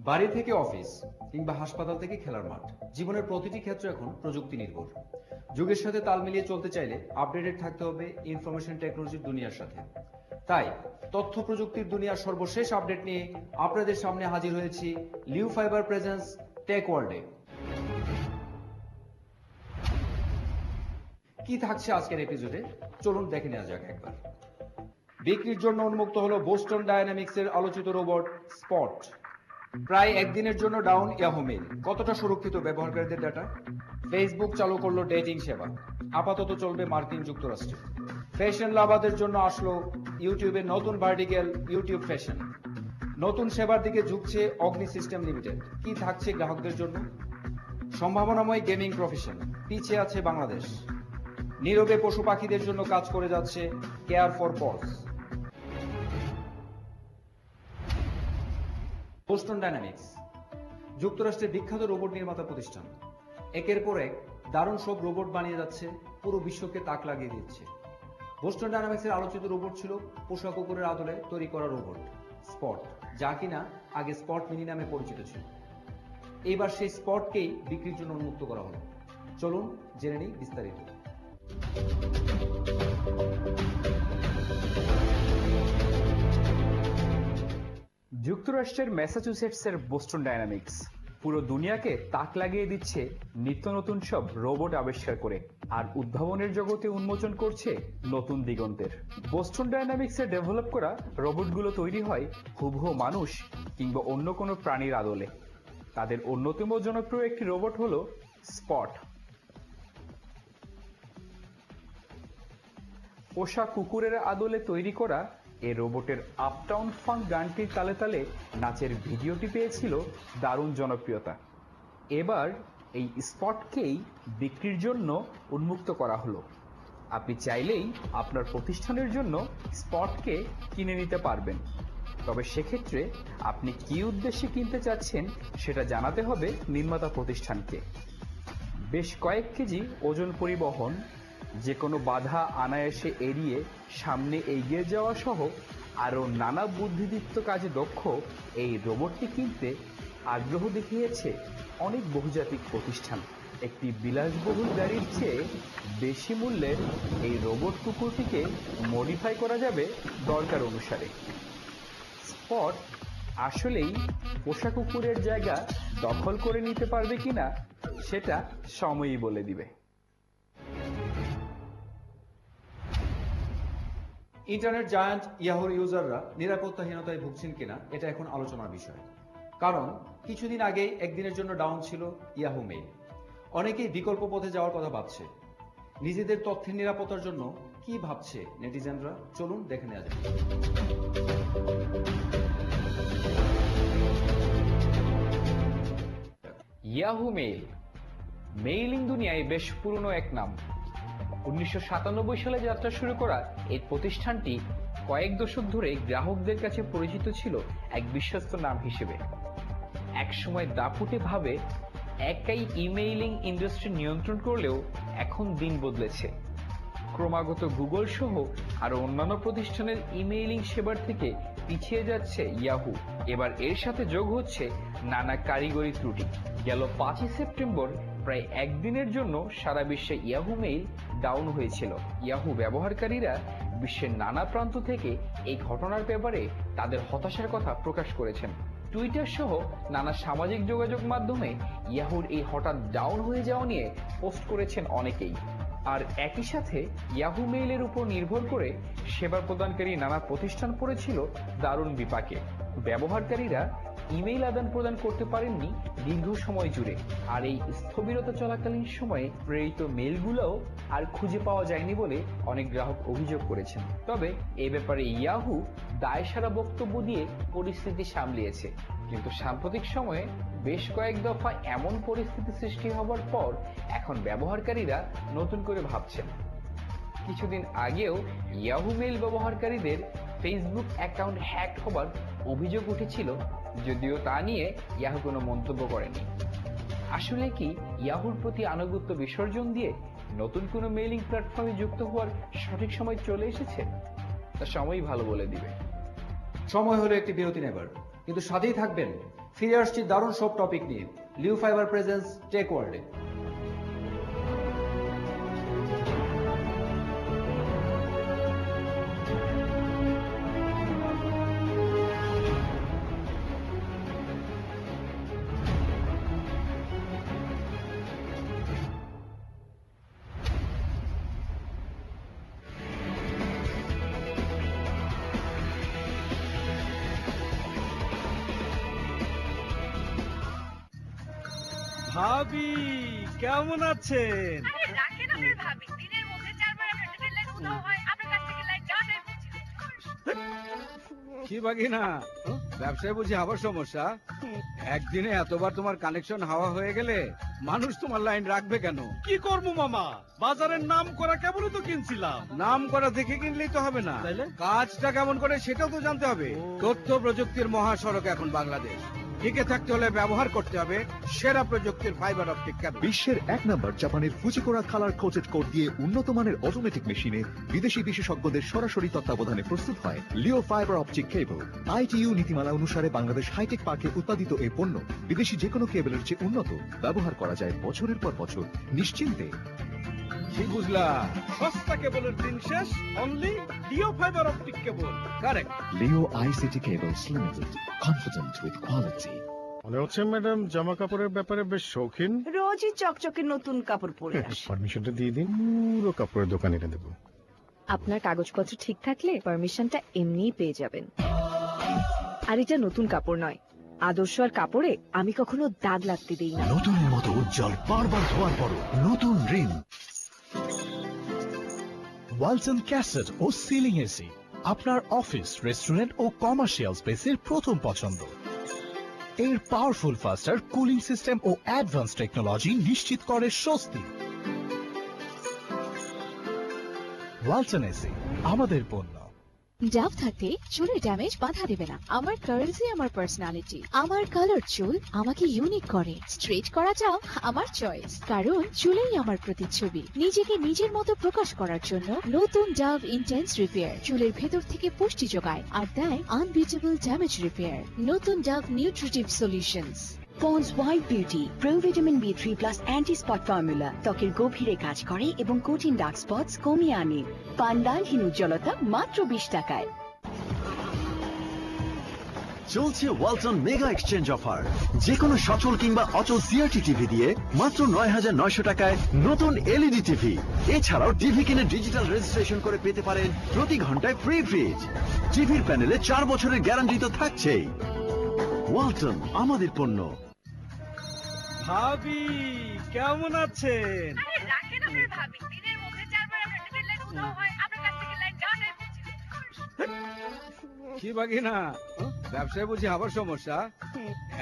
বাড়ি থেকে অফিস কিংবা হাসপাতাল থেকে খেলার মাঠ, জীবনের প্রতিটি ক্ষেত্র এখন প্রযুক্তি নির্ভর। যুগের সাথে তাল মিলিয়ে চলতে চাইলে আপডেটেড থাকতে হবে ইনফরমেশন টেকনোলজির দুনিয়ার সাথে। তাই তথ্য প্রযুক্তির দুনিয়ার সর্বশেষ আপডেট নিয়ে আপনাদের সামনে হাজির হয়েছি লিউ ফাইবার প্রেজেন্স টেক ওয়ার্ল্ডে। কি থাকছে আজকের এপিসোডে, চলুন দেখে নেওয়া যাক একবার। বিক্রির জন্য উন্মুক্ত হলো বোস্টন ডায়নামিক্সের আলোচিত রোবট স্পট। প্রায় একদিনের জন্য ডাউন ইয়াহু মেইল। কতটা সুরক্ষিত ব্যবহারকারীদের ডাটা? ফেসবুক চালু করলো ডেটিং সেবা, আপাতত চলবে মার্কিন যুক্তরাষ্ট্রে। ফ্যাশন লাভারদের জন্য আসলো ইউটিউবের নতুন ভার্টিক্যাল ইউটিউব ফ্যাশন। নতুন সেবার দিকে ঝুঁকছে অগ্নি সিস্টেম লিমিটেড। কি থাকছে গ্রাহকদের জন্য? সম্ভাবনাময় গেমিং প্রফেশন, পিছিয়ে আছে বাংলাদেশ। নীরবে পশু পাখিদের জন্য কাজ করে যাচ্ছে care for paws. Boston Dynamics যুক্তরাষ্ট্রের বিখ্যাত রোবট নির্মাতা প্রতিষ্ঠান। একের পর এক দারুণ সব রোবট বানিয়ে যাচ্ছে, পুরো বিশ্বকে তাক লাগিয়ে দিচ্ছে। বোস্টন ডায়নামিক্সের আলোচিত রোবট ছিল পোষা কুকুরের আদলে তৈরি করা রোবট স্পট, যা কিনা আগে স্পট মিনি নামে পরিচিত ছিল। এইবার সেই স্পটকেই বিক্রির জন্য উন্মুক্ত করা হলো। চলুন জেনে নিই বিস্তারিত। যুক্তরাষ্ট্রের ম্যাসাচুসেটসের বোস্টন ডায়নামিক্স পুরো দুনিয়াকে তাক লাগিয়ে দিচ্ছে নিত্য নতুন সব রোবট আবিষ্কার করে, আর উদ্ভাবনের জগতে উন্মোচন করছে নতুন দিগন্তের। বোস্টন ডায়নামিক্সে ডেভেলপ করা রোবটগুলো তৈরি হয় হুবহু মানুষ কিংবা অন্য কোনো প্রাণীর আদলে। তাদের অন্যতম জনপ্রিয় একটি রোবট হলো স্পট। পোষা কুকুরের আদলে তৈরি করা এই রোবটের আপটাউন ফাঙ্ক গানটির তালে তালে নাচের ভিডিওটি পেয়েছিল দারুণ জনপ্রিয়তা। এবার এই স্পটকেই বিক্রির জন্য উন্মুক্ত করা হলো। আপনি চাইলেই আপনার প্রতিষ্ঠানের জন্য স্পটকে কিনে নিতে পারবেন, তবে সেক্ষেত্রে আপনি কী উদ্দেশ্যে কিনতে চাচ্ছেন সেটা জানাতে হবে নির্মাতা প্রতিষ্ঠানকে। বেশ কয়েক কেজি ওজন পরিবহন, যে কোনো বাধা অনায়াসে এড়িয়ে সামনে এগিয়ে যাওয়া সহ আরও নানা বুদ্ধিদীপ্ত কাজে দক্ষ এই রোবটটি কিনতে আগ্রহ দেখিয়েছে অনেক বহুজাতিক প্রতিষ্ঠান। একটি বিলাসবহুল গাড়ির চেয়ে বেশি মূল্যের এই রোবট কুকুরটিকে মডিফাই করা যাবে দরকার অনুসারে। স্পট আসলেই পোষা কুকুরের জায়গা দখল করে নিতে পারবে কিনা সেটা সময়ই বলে দিবে। ইন্টারনেট জায়ান্ট ইয়াহুর ইউজাররা নিরাপত্তাহীনতায় ভুগছেন কিনা এটা এখন আলোচনার বিষয়। কারণ কিছুদিন আগেই একদিনের জন্য ডাউন ছিল ইয়াহু মেইল। অনেকেই বিকল্প পথে যাওয়ার কথা ভাবছে। নিজেদের তথ্যের নিরাপত্তার জন্য কি ভাবছে নেটিজেনরা, চলুন দেখে নেওয়া যাক। ইয়াহু মেইল মেইলিং দুনিয়ায় বেশ পুরনো এক নাম। 1997 সালে যাত্রা শুরু করা এই প্রতিষ্ঠানটি কয়েক দশক ধরে গ্রাহকদের কাছে পরিচিত ছিল এক বিশ্বস্ত নাম হিসেবে। একসময় দাপুটে ভাবে একাই ইমেইলিং ইন্ডাস্ট্রি নিয়ন্ত্রণ করলেও এখন দিন বদলেছে। ক্রমাগত গুগল সহ আরো অন্যান্য প্রতিষ্ঠানের ইমেইলিং সেবার থেকে পিছিয়ে যাচ্ছে ইয়াহু। এবার এর সাথে যোগ হচ্ছে নানা কারিগরি ত্রুটি। গেল 5 সেপ্টেম্বর প্রায় একদিনের জন্য সারা বিশ্বে ইয়াহু মেইল ডাউন হয়েছিল। ইয়াহু ব্যবহারকারীরা বিশ্বের নানা প্রান্ত থেকে এই ঘটনার ব্যাপারে তাদের হতাশার কথা প্রকাশ করেছেন। টুইটার সহ নানা সামাজিক যোগাযোগ মাধ্যমে ইয়াহুর এই হঠাৎ ডাউন হয়ে যাওয়া নিয়ে পোস্ট করেছেন অনেকেই। আর একই সাথে ইয়াহু মেইলের উপর নির্ভর করে সেবা প্রদানকারী নানা প্রতিষ্ঠান পড়েছিল দারুণ বিপাকে। ব্যবহারকারীরা ইমেইল আদান প্রদান করতে পারেননি দীর্ঘ সময় জুড়ে, আর এই স্থবিরতা চলাকালীন সময়ে প্রেরিত মেইলগুলোও আর খুঁজে পাওয়া যায়নি বলে অনেক গ্রাহক অভিযোগ করেছেন। তবে এ ব্যাপারে ইয়াহু দায়সারা বক্তব্য দিয়ে পরিস্থিতি সামলিয়েছে। কিন্তু সাম্প্রতিক সময়ে বেশ কয়েক দফা এমন পরিস্থিতি সৃষ্টি হবার পর এখন ব্যবহারকারীরা নতুন করে ভাবছেন। কিছুদিন আগেও ইয়াহু মেইল ব্যবহারকারীদের ফেসবুক অ্যাকাউন্ট হ্যাক হবার অভিযোগ উঠেছিল, যদিও তা নিয়ে ইয়াহু কোনো মন্তব্য করেনি। আসলে কি ইয়াহুর প্রতি আনুগত্য বিসর্জন দিয়ে নতুন কোনো মেইলিং প্ল্যাটফর্মে যুক্ত হওয়ার সঠিক সময় চলে এসেছে? তা সময়ই ভালো বলে দিবে। সময় হলো একটি বিরতি নেবার, কিন্তু সাথেই থাকবেন ফিরে আসছি দারুণ সব টপিক নিয়ে লিউ ফাইবার প্রেজেন্স টেক ওয়ার্ল্ডে। ভাবি কেমন আছেন? আরে রাখেন আপনার ভাবি, দিনের মধ্যে 4 বার আপনার ডেটের লাইন উধাও হয়, আপনার কাছ থেকে লাইন যাওয়া যায় বুঝছি। কি বাগিনা, ব্যবসায় বুঝি আবার সমস্যা? একদিনে এতবার তোমার কানেকশন হাওয়া হয়ে গেলে মানুষ তোমার লাইন রাখবে কেন? কি করবো মামা, বাজারের নাম করা কেবলই তো কিনছিলাম। নাম করা দেখে কিনলেই তো হবে না, তাইলে? কাজটা কেমন করে সেটাও তো জানতে হবে। তথ্য প্রযুক্তির মহাসড়ক এখন বাংলাদেশ, টিকে থাকতে হলে ব্যবহার করতে হবে সেরা প্রযুক্তির ফাইবার অপটিক কেবল। বিশ্বের 1 নম্বর জাপানের ফুজিকোরা কালার কোটেড কোড দিয়ে উন্নত মানের অটোমেটিক মেশিনে বিদেশি বিশেষজ্ঞদের সরাসরি তত্ত্বাবধানে প্রস্তুত হয় লিও ফাইবার অপটিক কেবল। আইটিইউ নীতিমালা অনুসারে বাংলাদেশ হাইটেক পার্কে উৎপাদিত এই পণ্য বিদেশি যে কোনো কেবলের চেয়ে উন্নত, ব্যবহার করা যায় বছরের পর বছর নিশ্চিন্তে। কি বুঝলা? সস্তা কেবলের দিন শেষ, only Leo fibre optic cable. Correct. Leo ICT cables limited, confident with quality. মনে হচ্ছে ম্যাডাম জামা কাপড়ের ব্যাপারে বেশ শৌখিন। রোজই চকচকে নতুন কাপড় পরে আসে। পারমিশনটা দিয়ে দিন, পুরো কাপড়ের দোকান এনে দেবো। আপনার কাগজপত্র ঠিক থাকলে পারমিশনটা এমনিই পেয়ে যাবেন। আর এটা নতুন কাপড় নয়, আদর্শ আর কাপড়ে আমি কখনো দাগ লাগতে দিই না। নতুনের মতো উজ্জ্বল, বারবার ধোয়ার পরও নতুন রিন। ওয়ালটন ক্যাসেট ও সিলিং এসি আপনার অফিস, রেস্টুরেন্ট ও কমার্শিয়াল স্পেসের প্রথম পছন্দ। এর পাওয়ারফুল ফাস্টার কুলিং সিস্টেম ও অ্যাডভান্স টেকনোলজি নিশ্চিত করে স্বস্তি। ওয়ালটন এসি আমাদের পণ্য। ডাভ থাকতে চুলের ড্যামেজ বাধা দেবে না। আমার কার্লসই আমার পার্সোনালিটি। আমার কালার চুল আমাকে ইউনিক করে। স্ট্রেট করা চাও আমার চয়েস, কারণ চুলেই আমার প্রতিচ্ছবি। নিজেকে নিজের মতো প্রকাশ করার জন্য নতুন ডাভ ইন্টেন্স রিপেয়ার চুলের ভেতর থেকে পুষ্টি যোগায় আর দেয় আনবিটেবল ড্যামেজ রিপেয়ার। নতুন Dove nutritive solutions. Pond's white beauty pro vitamin B3 plus anti spot formula ত্বকের গভীরে কাজ করে এবং কঠিন ডার্ক স্পটস কমিয়ে আনে। পান্ডালহীন উজ্জ্বলতা মাত্র 20 টাকায়। চলছে ওয়ালটন মেগা এক্সচেঞ্জ অফার। যে কোনো সচল কিংবা অচল সিআরটি টিভি দিয়ে মাত্র ৯,৯০০ টাকায় নতুন এলইডি টিভি। এছাড়াও টিভি কিনে ডিজিটাল রেজিস্ট্রেশন করে পেতে পারেন প্রতি ঘন্টায় ফ্রি ফ্রিজ। টিভির প্যানেলে 4 বছরের গ্যারান্টি তো থাকছেই। ওয়ালটন আমাদের পণ্য। ভাবি কেমন আছেন? আরে রাখেন আপনার ভাবি, দিনের মধ্যে 4 বার আপনার ডেটের লাইন উধাও হয়, আপনার কাছ থেকে লাইন যাওয়া যায় বুঝছি। কি বাগিনা, ব্যবসায় বুঝি আবার সমস্যা?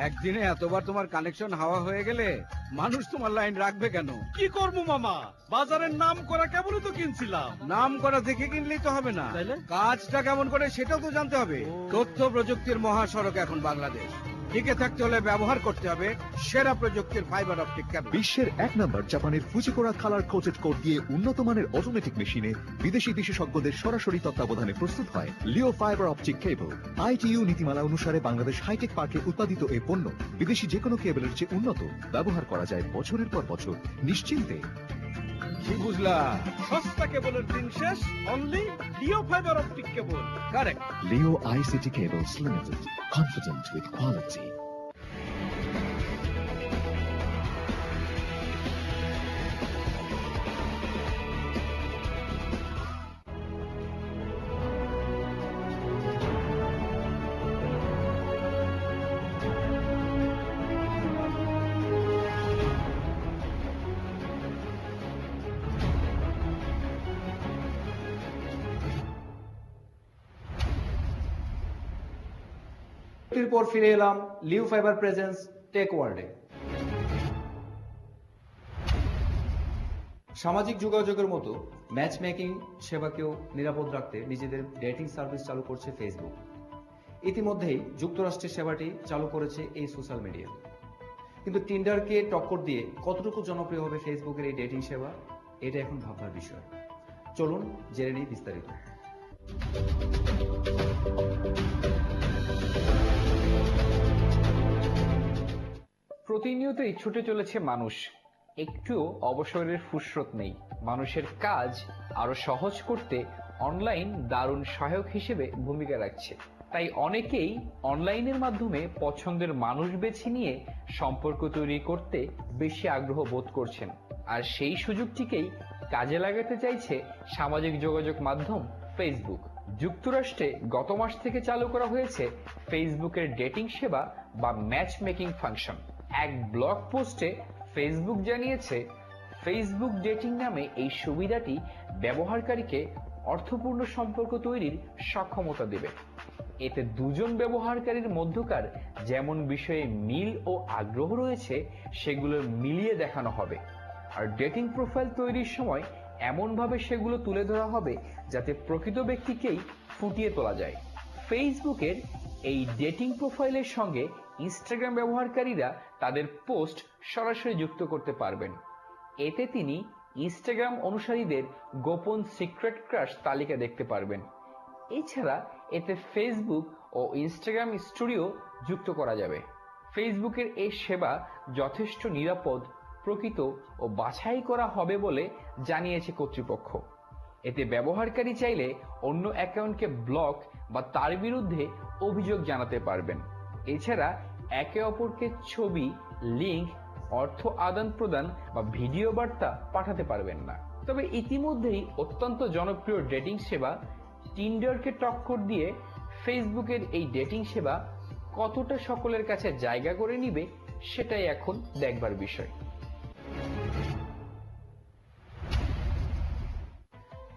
একদিনে এতবার তোমার কানেকশন হাওয়া হয়ে গেলে মানুষ তোমার লাইন রাখবে কেন? কি করবো মামা, বাজারের নাম করা কেবলই তো কিনছিলাম। নাম করা দেখে কিনলেই তো হবে না, তাইলে? কাজটা কেমন করে সেটাও তো জানতে হবে। তথ্য প্রযুক্তির মহাসড়ক এখন বাংলাদেশ, টিকে থাকতে হলে ব্যবহার করতে হবে সেরা প্রযুক্তির ফাইবার অপটিক কেবল। বিশ্বের 1 নম্বর জাপানের ফুজিকোরা কালার কোটেড কোড দিয়ে উন্নত মানের অটোমেটিক মেশিনে বিদেশি বিশেষজ্ঞদের সরাসরি তত্ত্বাবধানে প্রস্তুত হয় লিও ফাইবার অপটিক কেবল। আইটিইউ নীতিমালা অনুসারে বাংলাদেশ হাইটেক পার্কে উৎপাদিত এই পণ্য বিদেশি যে কোনো কেবলের চেয়ে উন্নত, ব্যবহার করা যায় বছরের পর বছর নিশ্চিন্তে। কি বুঝলা? সস্তা কেবলের দিন শেষ, only Leo fibre optic cable. Correct. Leo ICT cables limited, confident with quality. এরপর ফিরে এলাম লিউ ফাইবার প্রেজেন্স টেক ওয়ার্ল্ডে। সামাজিক যোগাযোগের মতো ম্যাচ মেকিং সেবাকেও নিরাপদ রাখতে নিজেদের ডেটিং সার্ভিস চালু করছে ফেসবুক। ইতিমধ্যেই যুক্তরাষ্ট্রের সেবাটি চালু করেছে এই সোশ্যাল মিডিয়া। কিন্তু টিন্ডারকে টক্কর দিয়ে কতটুকু জনপ্রিয় হবে ফেসবুকের এই ডেটিং সেবা, এটা এখন ভাববার বিষয়। চলুন জেনে নিই বিস্তারিত। প্রতিনিয়তই ছুটে চলেছে মানুষ, একটুও অবসরের ফুসরত নেই। মানুষের কাজ আরো সহজ করতে অনলাইন দারুণ সহায়ক হিসেবে ভূমিকা রাখছে। তাই অনেকেই অনলাইনের মাধ্যমে পছন্দের মানুষ বেছে নিয়ে সম্পর্ক তৈরি করতে বেশি আগ্রহ বোধ করছেন। আর সেই সুযোগটিকেই কাজে লাগাতে চাইছে সামাজিক যোগাযোগ মাধ্যম ফেসবুক। যুক্তরাষ্ট্রে গত মাস থেকে চালু করা হয়েছে ফেসবুকের ডেটিং সেবা বা ম্যাচ মেকিং ফাংশন। এক ব্লগ পোস্টে ফেসবুক জানিয়েছে, ফেসবুক ডেটিং নামে এই সুবিধাটি ব্যবহারকারীকে অর্থপূর্ণ সম্পর্ক তৈরির সক্ষমতা দেবে। এতে দুজন ব্যবহারকারীর মধ্যকার যেমন বিষয়ে মিল ও আগ্রহ রয়েছে সেগুলো মিলিয়ে দেখানো হবে। আর ডেটিং প্রোফাইল তৈরির সময় এমনভাবে সেগুলো তুলে ধরা হবে যাতে প্রকৃত ব্যক্তিকেই ফুটিয়ে তোলা যায়। ফেসবুকের এই ডেটিং প্রোফাইলের সঙ্গে ইনস্টাগ্রাম ব্যবহারকারীরা তাদের পোস্ট সরাসরি যুক্ত করতে পারবেন। এতে তিনি ইনস্টাগ্রাম অনুসারীদের গোপন সিক্রেট ক্রাশ তালিকা দেখতে পারবেন। এছাড়া এতে ফেসবুক ও ইনস্টাগ্রাম স্টোরিও যুক্ত করা যাবে। ফেসবুকের এই সেবা যথেষ্ট নিরাপদ, প্রকৃত ও বাছাই করা হবে বলে জানিয়েছে কর্তৃপক্ষ। এতে ব্যবহারকারী চাইলে অন্য অ্যাকাউন্টকে ব্লক বা তার বিরুদ্ধে অভিযোগ জানাতে পারবেন। এছাড়া একে অপরকে ছবি, লিঙ্ক, অর্থ আদান প্রদান বা ভিডিও বার্তা পাঠাতে পারবেন না। তবে ইতিমধ্যেই অত্যন্ত জনপ্রিয় ডেটিং সেবা টিন্ডারকে টক্কর দিয়ে ফেসবুকের এই ডেটিং সেবা কতটা সকলের কাছে জায়গা করে নিবে সেটাই এখন দেখবার বিষয়।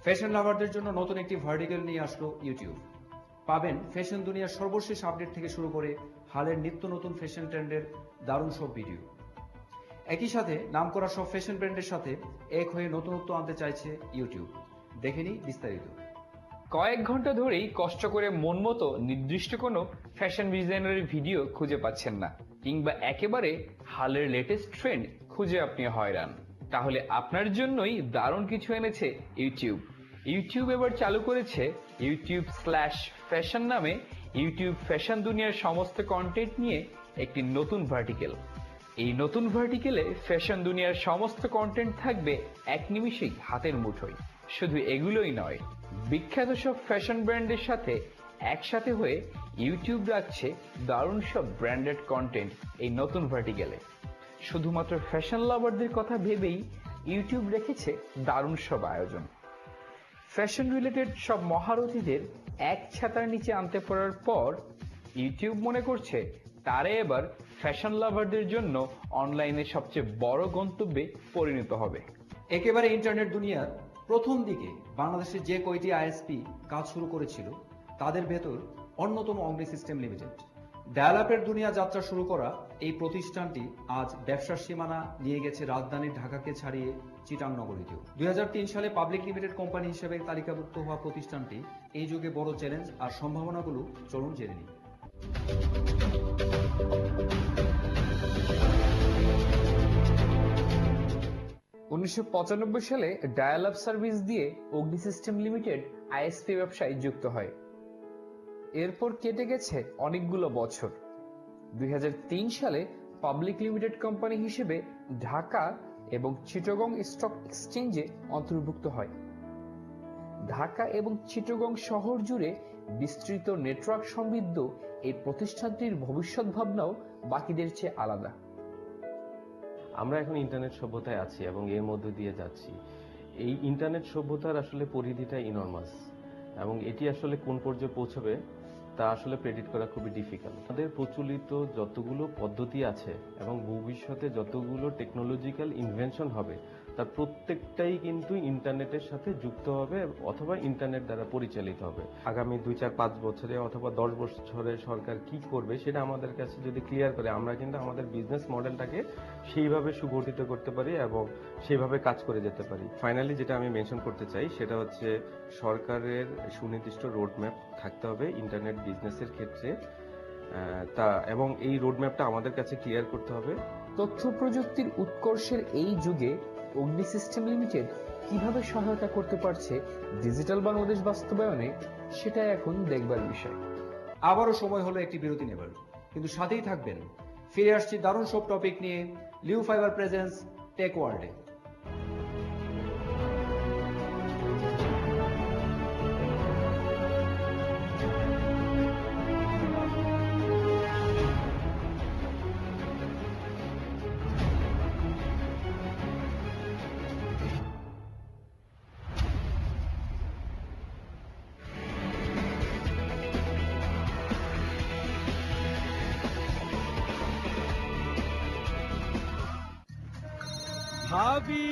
ফ্যাশন লাভারদের জন্য নতুন একটি ভার্টিক্যাল নিয়ে আসলো ইউটিউব। পাবেন ফ্যাশন দুনিয়ার সর্বশেষ আপডেট থেকে শুরু করে হালের নিত্য নতুন ফ্যাশন ট্রেন্ডের দারুণ সব ভিডিও। একই সাথে নামকরা সব ফ্যাশন ব্র্যান্ডের সাথে এক হয়ে নতুনত্ব আনতে চাইছে ইউটিউব। দেখেনি বিস্তারিত। কয়েক ঘন্টা ধরেই কষ্ট করে মন মতো নির্দিষ্ট কোনো ফ্যাশন ডিজাইনারের ভিডিও খুঁজে পাচ্ছেন না, কিংবা একেবারে হালের লেটেস্ট ট্রেন্ড খুঁজে আপনি হয়রান, তাহলে আপনার জন্যই দারুণ কিছু এনেছে ইউটিউব। ইউটিউব এবার চালু করেছে YouTube/ফ্যাশন নামে ইউটিউব ফ্যাশন দুনিয়ার সমস্ত কন্টেন্ট নিয়ে একটি নতুন ভার্টিক্যাল। এই নতুন ভার্টিক্যালে ফ্যাশন দুনিয়ার সমস্ত কন্টেন্ট থাকবে এক নিমিষেই হাতের মুঠোয়। শুধু এগুলোই নয়, বিখ্যাত সব ফ্যাশন ব্র্যান্ডের সাথে একসাথে হয়ে ইউটিউব রাখছে দারুণ সব ব্র্যান্ডেড কন্টেন্ট এই নতুন ভার্টিক্যালে। শুধুমাত্র ফ্যাশন লাভারদের কথা ভেবেই ইউটিউব রেখেছে দারুণ সব আয়োজন। ফ্যাশন রিলেটেড সব মহারথীদের এক ছাতার নিচে আনতে পারার পর ইউটিউব মনে করছে তারা এবার ফ্যাশন লাভারদের জন্য অনলাইনে সবচেয়ে বড় গন্তব্যে পরিণত হবে। একেবারে ইন্টারনেট দুনিয়ার প্রথম দিকে বাংলাদেশে যে কয়টি আইএসপি কাজ শুরু করেছিল তাদের ভেতর অন্যতম অগ্নি সিস্টেম লিমিটেড। ডায়াল-আপের দুনিয়া যাত্রা শুরু করা এই প্রতিষ্ঠানটি আজ ব্যবসার সীমানা নিয়ে গেছে রাজধানী ঢাকাকে ছাড়িয়ে চিটাং নগরীতেও। 2003 সালে পাবলিক লিমিটেড কোম্পানি হিসেবে তালিকাভুক্ত হওয়া প্রতিষ্ঠানটি এই যুগে বড় চ্যালেঞ্জ আর সম্ভাবনাগুলো চলুন জেনে নিই। 1995 সালে ডায়াল-আপ সার্ভিস দিয়ে অগ্নি সিস্টেম লিমিটেড আইএসপি ব্যবসায় যুক্ত হয়। এরপর কেটে গেছে অনেকগুলো বছর। 2003 সালে পাবলিক লিমিটেড কোম্পানি হিসেবে ঢাকা এবং চিটাগং স্টক এক্সচেঞ্জে অন্তর্ভুক্ত হয়। ঢাকা এবং চিটাগং শহর জুড়ে বিস্তৃত নেটওয়ার্ক সমৃদ্ধ এই প্রতিষ্ঠানটির ভবিষ্যৎ ভাবনাও বাকিদের চেয়ে আলাদা। আমরা এখন ইন্টারনেট সভ্যতায় আছি এবং এর মধ্য দিয়ে যাচ্ছি। এই ইন্টারনেট সভ্যতার আসলে পরিধিটা ইনরমাস এবং এটি আসলে কোন পর্যায়ে পৌঁছবে তা আসলে প্রেডিক্ট করা খুবই ডিফিকাল্ট। আমাদের প্রচলিত যতগুলো পদ্ধতি আছে এবং ভবিষ্যতে যতগুলো টেকনোলজিক্যাল ইনভেনশন হবে তার প্রত্যেকটাই কিন্তু ইন্টারনেটের সাথে যুক্ত হবে অথবা ইন্টারনেট দ্বারা পরিচালিত হবে। আগামী 2-4-5 বছরে অথবা 10 বছরে সরকার কি করবে সেটা আমাদের কাছে যদি ক্লিয়ার করে আমরা কিন্তু আমাদের বিজনেস মডেলটাকে সেইভাবে সুগঠিত করতে পারি এবং সেইভাবে কাজ করে যেতে পারি। ফাইনালি যেটা আমি মেনশন করতে চাই সেটা হচ্ছে সরকারের সুনির্দিষ্ট রোডম্যাপ থাকতে হবে ইন্টারনেট বিজনেসের ক্ষেত্রে এবং এই রোডম্যাপটা আমাদের কাছে ক্লিয়ার করতে হবে। তথ্য প্রযুক্তির উৎকর্ষের এই যুগে অগ্নি সিস্টেম লিমিটেড কিভাবে সহায়তা করতে পারছে ডিজিটাল বাংলাদেশ বাস্তবায়নে সেটা এখন দেখবার বিষয়। আবারও সময় হলো একটি বিরতি নেবার, কিন্তু সাথেই থাকবেন ফিরে আসছি দারুণ সব টপিক নিয়ে লিও ফাইবার প্রেজেন্স টেক ওয়ার্ল্ডে। ভাবি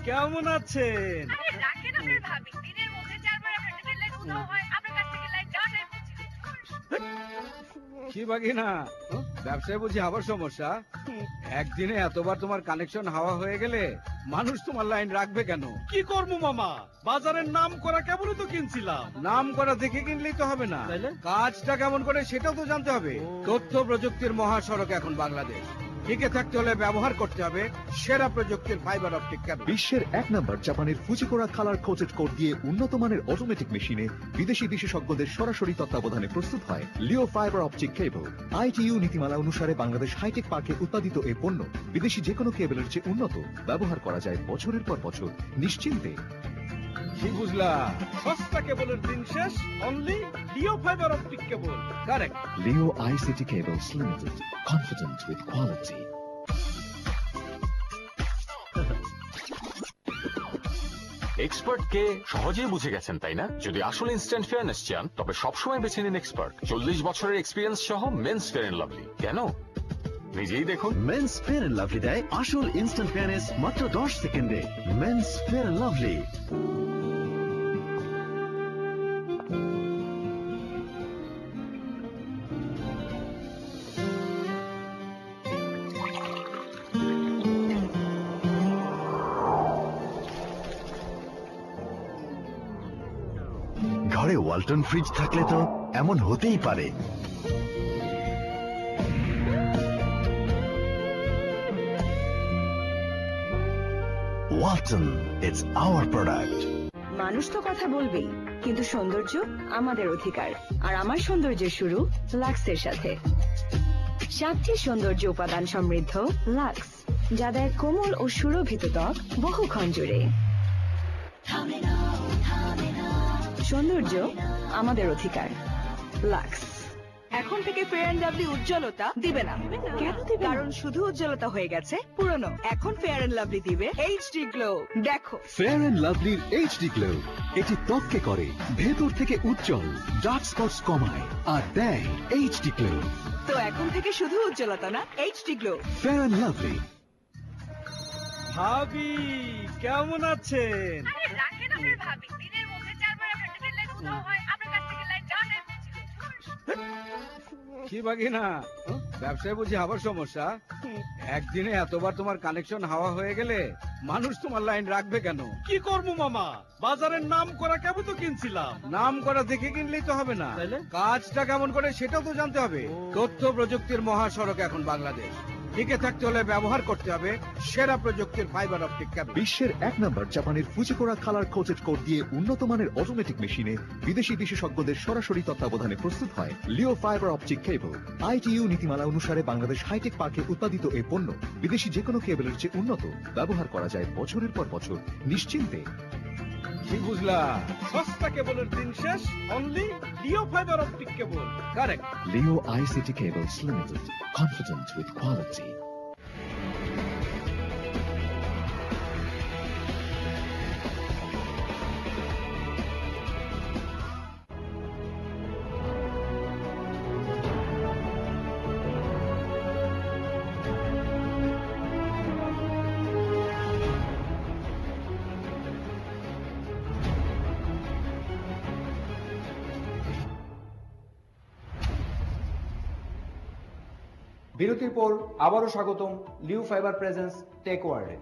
কেমন আছেন? আরে রাখেন আপনার ভাবি, দিনের মধ্যে 4 বার আপনার ডিজিটাল লাইট উঠাও হয়, আপনার কাছ থেকে লাইট যাওয়া যায়। কি বাকি না ব্যবসায় বুঝি আবার সমস্যা? একদিনে এতবার তোমার কানেকশন হাওয়া হয়ে গেলে মানুষ তোমার লাইন রাখবে কেন? কি করবো মামা, বাজারের নাম করা কেবলই তো কিনছিলাম। নাম করা দেখে কিনলেই তো হবে না, কাজটা কেমন করে সেটাও তো জানতে হবে। তথ্য প্রযুক্তির মহাসড়ক এখন বাংলাদেশ, টিকে থাকতে হলে ব্যবহার করতে হবে সেরা প্রযুক্তির ফাইবার অপটিক কেবল। বিশ্বের 1 নম্বর জাপানের ফুজিকোরা কালার কোটেড কোড দিয়ে উন্নত মানের অটোমেটিক মেশিনে বিদেশি বিশেষজ্ঞদের সরাসরি তত্ত্বাবধানে প্রস্তুত হয় লিও ফাইবার অপটিক কেবল। ITU নীতিমালা অনুসারে বাংলাদেশ হাইটেক পার্কে উৎপাদিত এই পণ্য বিদেশি যে কোনো কেবলের চেয়ে উন্নত, ব্যবহার করা যায় বছরের পর বছর নিশ্চিন্তে। কি বুঝলা? সস্তা কেবলের দিন শেষ, only Leo fibre optic cable. Correct. Leo ICT Cables Limited, confident with quality. Expert কে সহজেই বুঝে গেছেন তাই না? যদি আসলে ইনস্ট্যান্ট ফেয়ারনেস চান তবে সবসময় বেছে নিন এক্সপার্ট। 40 বছরের এক্সপিরিয়েন্স সহ মেন্স ফেয়ার এন্ড লাভলি। কেন? নিজেই দেখুন। মেন্স ফেয়ার এন্ড লাভলি দেয় আসল ইনস্ট্যান্ট ফেয়ারনেস মাত্র 10 সেকেন্ডে। Men's fair and lovely. ঘরে ওয়ালটন ফ্রিজ থাকলে তো এমন হতেই পারে। Walton, it's our product. মানুষ তো কথা বলবেই, কিন্তু সৌন্দর্য আমাদের অধিকার। আর আমার সৌন্দর্যের শুরু লাক্সের সাথে। 7টি সৌন্দর্য উপাদান সমৃদ্ধ লাক্স, যা দেয় কোমল ও সুরভিত ত্বক বহুক্ষণ জুড়ে। সৌন্দর্য আমাদের অধিকার, লাক্স। এখন থেকে ফেয়ার এন্ড লাভলি উজ্জ্বলতা দিবে না। কেন দিবে? কারণ শুধু উজ্জ্বলতা হয়ে গেছে পুরনো। এখন ফেয়ার এন্ড লাভলি দিবে এইচডি গ্লো। দেখো, ফেয়ার এন্ড লাভলির এইচডি গ্লো, এটি ত্বককে করে ভেতর থেকে উজ্জ্বল, ডার্ক স্পটস কমায় আর দেয় এইচডি গ্লো। তো এখন থেকে শুধু উজ্জ্বলতা না, HD glow. Fair and lovely. ভাবি কেমন আছেন? আরে রাখেন আপনার ভাবি, দিনের মধ্যে 4 বার আপনার ডিজিটাল লাইট উঠাও হয়, আপনার কাছ থেকে লাইট যাওয়া যায়। কি বাকি না ব্যবসায় বুঝি আবার সমস্যা? একদিনে এতবার তোমার কানেকশন হাওয়া হয়ে গেলে মানুষ তোমার লাইন রাখবে কেন? কি করবো মামা, বাজারের নাম করা কেবল তো কিনছিলাম। নাম করা দেখে কিনলেই তো হবে না, কাজটা কেমন করে সেটাও তো জানতে হবে। তথ্য প্রযুক্তির মহাসড়ক এখন বাংলাদেশ, টিকে থাকতে হলে ব্যবহার করতে হবে সেরা প্রযুক্তির ফাইবার অপটিক কেবল। বিশ্বের 1 নম্বর জাপানের ফুজিকোরা কালার কোটেড কোড দিয়ে উন্নত মানের অটোমেটিক মেশিনে বিদেশি বিশেষজ্ঞদের সরাসরি তত্ত্বাবধানে প্রস্তুত হয় লিও ফাইবার অপটিক কেবল। ITU নীতিমালা অনুসারে বাংলাদেশ হাইটেক পার্কে উৎপাদিত এই পণ্য বিদেশি যে কোনো কেবলের চেয়ে উন্নত, ব্যবহার করা যায় বছরের পর বছর নিশ্চিন্তে। কি বুঝলা? সস্তা কেবলের দিন শেষ, only Leo fibre optic cable. Correct. Leo ICT Cables Limited, confident with quality. বিরতির পর আবারও স্বাগতম লিও ফাইবার প্রেজেন্স টেক ওয়ার্ল্ডে।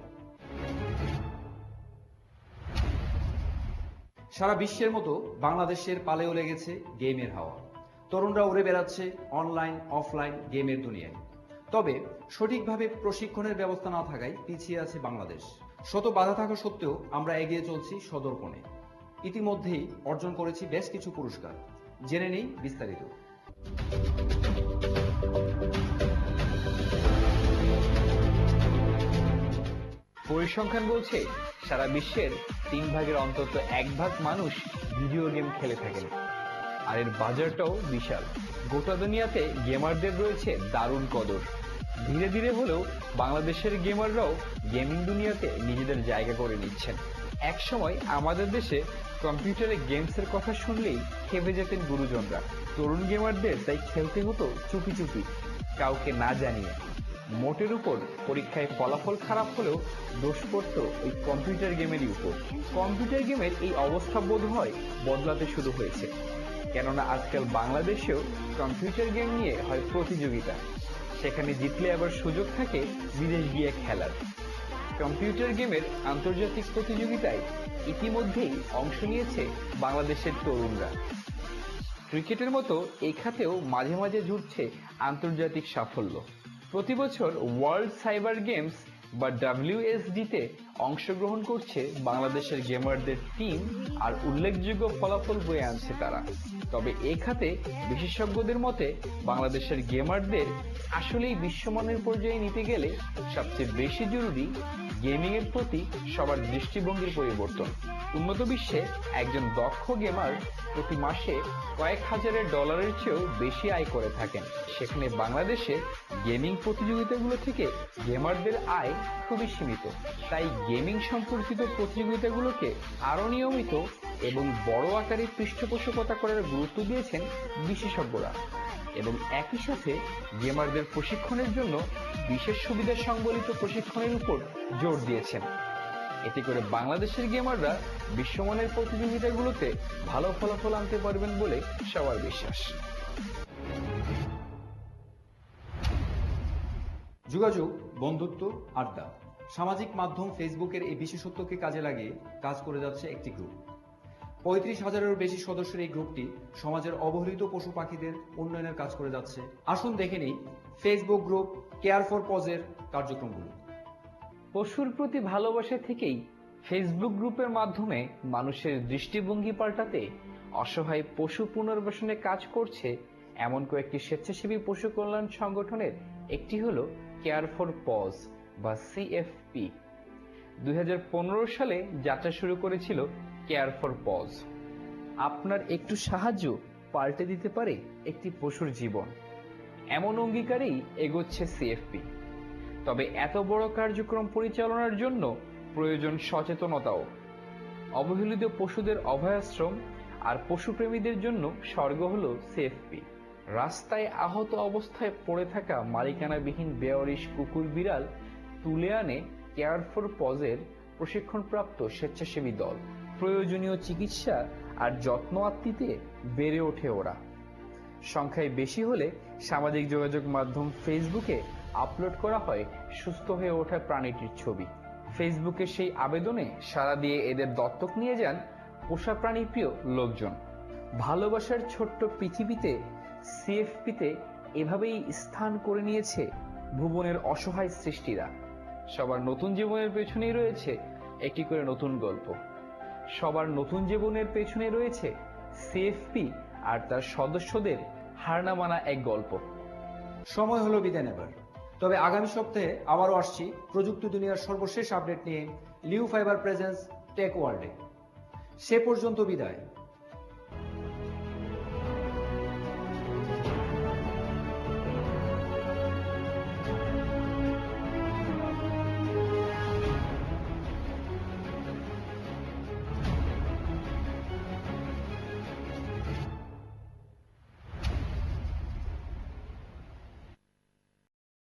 সারা বিশ্বের মতো বাংলাদেশের পালেও লেগেছে গেমের হাওয়া। তরুণরা উড়ে বেড়াচ্ছে অনলাইন অফলাইন গেমের দুনিয়ায়। তবে সঠিকভাবে প্রশিক্ষণের ব্যবস্থা না থাকায় পিছিয়ে আছে বাংলাদেশ। শত বাধা থাকা সত্ত্বেও আমরা এগিয়ে চলছি সদর্পণে। ইতিমধ্যেই অর্জন করেছি বেশ কিছু পুরস্কার। জেনে নেই বিস্তারিত। পরিসংখ্যান বলছে সারা বিশ্বের 3 ভাগের অন্তত 1 ভাগ মানুষ ভিডিও গেম খেলে থাকেন, আর এর বাজারটাও বিশাল। গোটা দুনিয়াতে গেমারদের রয়েছে দারুণ কদর। ধীরে ধীরে হলেও বাংলাদেশের গেমাররাও গেমিং দুনিয়াতে নিজেদের জায়গা করে নিচ্ছেন। এক সময় আমাদের দেশে কম্পিউটারে গেমসের কথা শুনলেই খেপে যেতেন গুরুজনরা। তরুণ গেমারদের তাই খেলতে হতো চুপি চুপি, কাউকে না জানিয়ে। মোটের উপর পরীক্ষায় ফলাফল খারাপ হলেও দোষ পড়তো ওই কম্পিউটার গেমেরই উপর। কম্পিউটার গেমের এই অবস্থা বোধ হয় বদলাতে শুরু হয়েছে, কেননা আজকাল বাংলাদেশেও কম্পিউটার গেম নিয়ে হয় প্রতিযোগিতা, সেখানে জিতলে আবার সুযোগ থাকে বিদেশ গিয়ে খেলার। কম্পিউটার গেমের আন্তর্জাতিক প্রতিযোগিতায় ইতিমধ্যেই অংশ নিয়েছে বাংলাদেশের তরুণরা। ক্রিকেটের মতো এই খাতেও মাঝে মাঝে জুটছে আন্তর্জাতিক সাফল্য। প্রতি বছর ওয়ার্ল্ড সাইবার গেমস বা WSD-তে অংশগ্রহণ করছে বাংলাদেশের গেমারদের টিম, আর উল্লেখযোগ্য ফলাফল বয়ে আনছে তারা। তবে এ খাতে বিশেষজ্ঞদের মতে বাংলাদেশের গেমারদের আসলেই বিশ্বমানের পর্যায়ে নিতে গেলে সবচেয়ে বেশি জরুরি গেমিং এর প্রতি সবার দৃষ্টিভঙ্গির পরিবর্তন। উন্নত বিশ্বে একজন দক্ষ গেমার প্রতি মাসে কয়েক হাজারের ডলারের চেয়েও বেশি আয় করে থাকেন, সেখানে বাংলাদেশে গেমিং প্রতিযোগিতাগুলো থেকে গেমারদের আয় খুবই সীমিত। তাই গেমিং সম্পর্কিত প্রতিযোগিতাগুলোকে আরো নিয়মিত এবং বড় আকারে পৃষ্ঠপোষকতা করার গুরুত্ব দিয়েছেন বিশেষজ্ঞরা, এবং একই সাথে গেমারদের প্রশিক্ষণের জন্য বিশেষ সুবিধা সংবলিত প্রশিক্ষণের উপর জোর দিয়েছেন। এতে করে বাংলাদেশের গেমাররা বিশ্বমানের প্রতিযোগিতাগুলোতে ভালো ফলাফল আনতে পারবেন বলে সবার বিশ্বাস। যোগাযোগ, বন্ধুত্ব, আড্ডা। সামাজিক মাধ্যম ফেসবুকের এই বিশেষত্বকে কাজে লাগিয়ে কাজ করে যাচ্ছে একটি গ্রুপ। 35,000-এরও বেশি সদস্যের এই গ্রুপটি সমাজের অবহেলিত পশু পাখিদের উন্নয়নের কাজ করে যাচ্ছে। আসুন দেখে নিই ফেসবুক গ্রুপ কেয়ার ফর পজের কার্যক্রমগুলো। পশুর প্রতি ভালোবাসা থেকেই ফেসবুক গ্রুপের মাধ্যমে মানুষের দৃষ্টিভঙ্গি পাল্টাতে অসহায় পশু পুনর্বাসনে কাজ করছে এমন কয়েকটি স্বেচ্ছাসেবী পশু কল্যাণ সংগঠনের একটি হলো কেয়ার ফর পজ বা CFP। 2015 সালে যাত্রা শুরু করেছিল কেয়ার ফর পজ। আপনার একটু সাহায্য পাল্টে দিতে পারে একটি পশুর জীবন, এমন অঙ্গীকারেই এগোচ্ছে CFP। তবে এত বড় কার্যক্রম পরিচালনার জন্য প্রয়োজন সচেতনতাও। অবহেলিত পশুদের অভয়াশ্রম আর পশুপ্রেমীদের জন্য স্বর্গ হলো CFP। রাস্তায় আহত অবস্থায় পড়ে থাকা মালিকানাবিহীন বেয়ারিশ কুকুর বিড়াল তুলে আনে কেয়ার ফর পজের প্রশিক্ষণপ্রাপ্ত স্বেচ্ছাসেবী দল। প্রয়োজনীয় চিকিৎসা আর যত্ন আত্মিতে বেড়ে ওঠে ওরা। সংখ্যায় বেশি হলে সামাজিক যোগাযোগ মাধ্যম ফেসবুকে আপলোড করা হয় সুস্থ হয়ে ওঠা প্রাণীটির ছবি। ফেসবুকে সেই আবেদনে সাড়া দিয়ে এদের দত্তক নিয়ে যান পোষা প্রাণী প্রিয় লোকজন। ভালোবাসার ছোট্ট পৃথিবীতে CFP-তে এভাবেই স্থান করে নিয়েছে ভুবনের অসহায় সৃষ্টিরা। সবার নতুন জীবনের পেছনেই রয়েছে একটি করে নতুন গল্প। সবার নতুন জীবনের পেছনে রয়েছে CFP আর তার সদস্যদের হার না মানা এক গল্প। সময় হলো বিদায় নেবার, তবে আগামী সপ্তাহে আবারও আসছি প্রযুক্তি দুনিয়ার সর্বশেষ আপডেট নিয়ে লিও ফাইবার প্রেজেন্স টেক ওয়ার্ল্ডে। সে পর্যন্ত বিদায়।